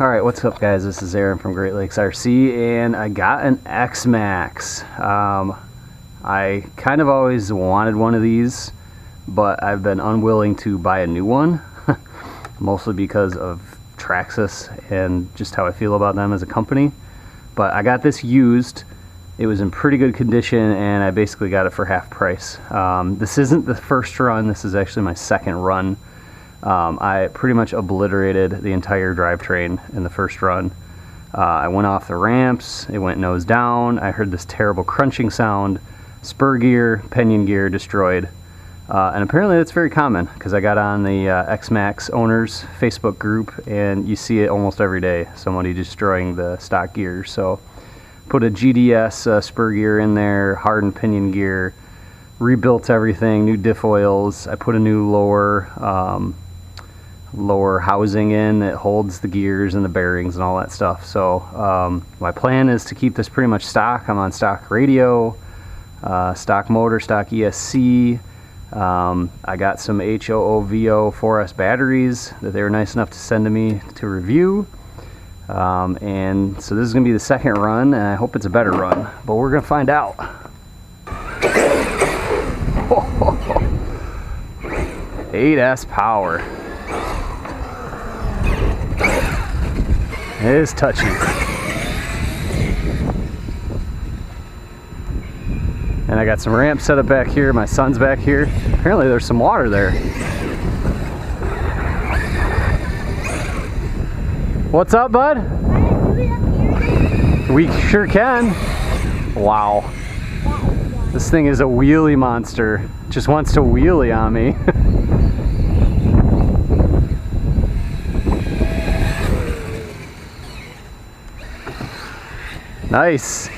Alright, what's up guys? This is Aaron from Great Lakes RC, and I got an Xmaxx. I kind of always wanted one of these, but I've been unwilling to buy a new one, mostly because of Traxxas and just how I feel about them as a company. But I got this used. It was in pretty good condition, and I basically got it for half price. This isn't the first run, this is actually my second run. I pretty much obliterated the entire drivetrain in the first run. I went off the ramps, it went nose down, I heard this terrible crunching sound, spur gear, pinion gear destroyed. And apparently that's very common, because I got on the Xmaxx owners Facebook group, and you see it almost every day, somebody destroying the stock gears. So put a GDS spur gear in there, hardened pinion gear, rebuilt everything, new diff oils. I put a new lower housing in that holds the gears and the bearings and all that stuff. So my plan is to keep this pretty much stock. I'm on stock radio, stock motor, stock ESC. I got some HOOVO 4S batteries that they were nice enough to send to me to review. And so this is going to be the second run, and I hope it's a better run, but we're going to find out. 8S power. It is touchy. And I got some ramps set up back here. My son's back here. Apparently there's some water there. What's up, bud? We sure can. Wow. This thing is a wheelie monster. Just wants to wheelie on me. Nice.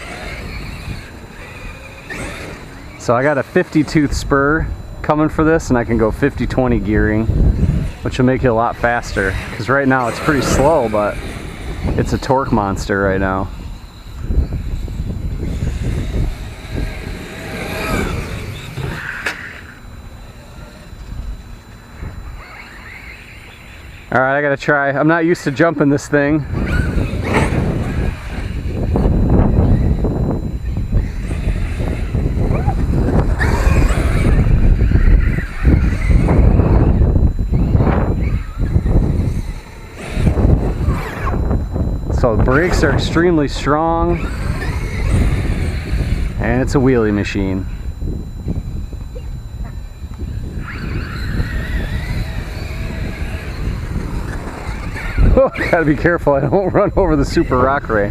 So I got a 50 tooth spur coming for this, and I can go 50-20 gearing, which will make it a lot faster, because right now it's pretty slow, but it's a torque monster right now. Alright, I gotta try. I'm not used to jumping this thing. So the brakes are extremely strong, and it's a wheelie machine. Oh, gotta be careful I don't run over the super rock ray.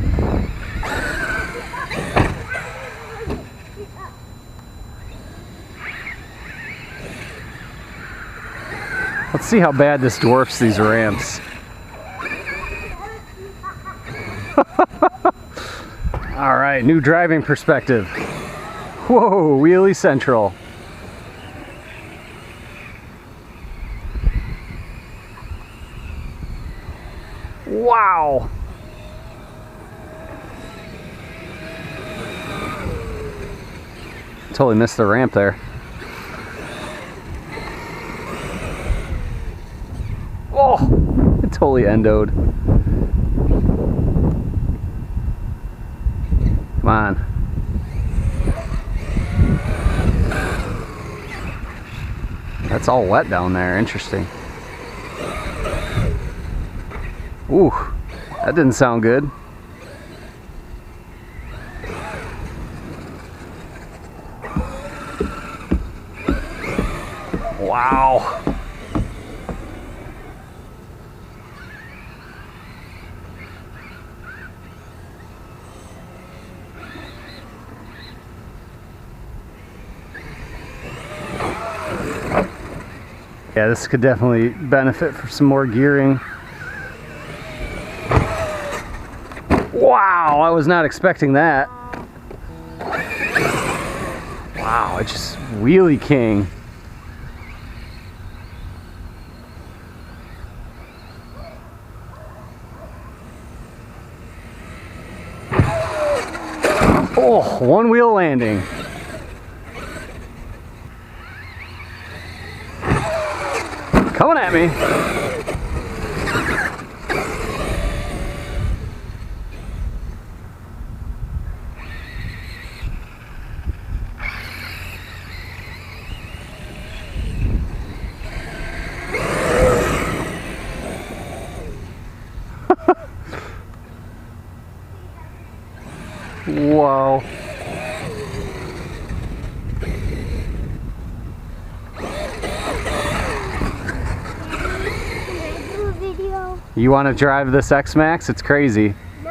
Let's see how bad this dwarfs these ramps. Alright, new driving perspective. Whoa, wheelie central. Wow! Totally missed the ramp there. Oh! It totally endoed. Come on. That's all wet down there. Interesting. Ooh, that didn't sound good. Wow. Yeah, this could definitely benefit from some more gearing. Wow, I was not expecting that. Wow, it's just wheelie king. Oh, one wheel landing. Coming at me. You want to drive this Xmaxx? It's crazy. No,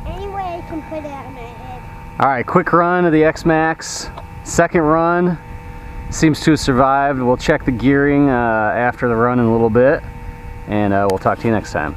anyway, I can put it on my head. Alright, quick run of the Xmaxx. Second run. Seems to have survived. We'll check the gearing after the run in a little bit. And we'll talk to you next time.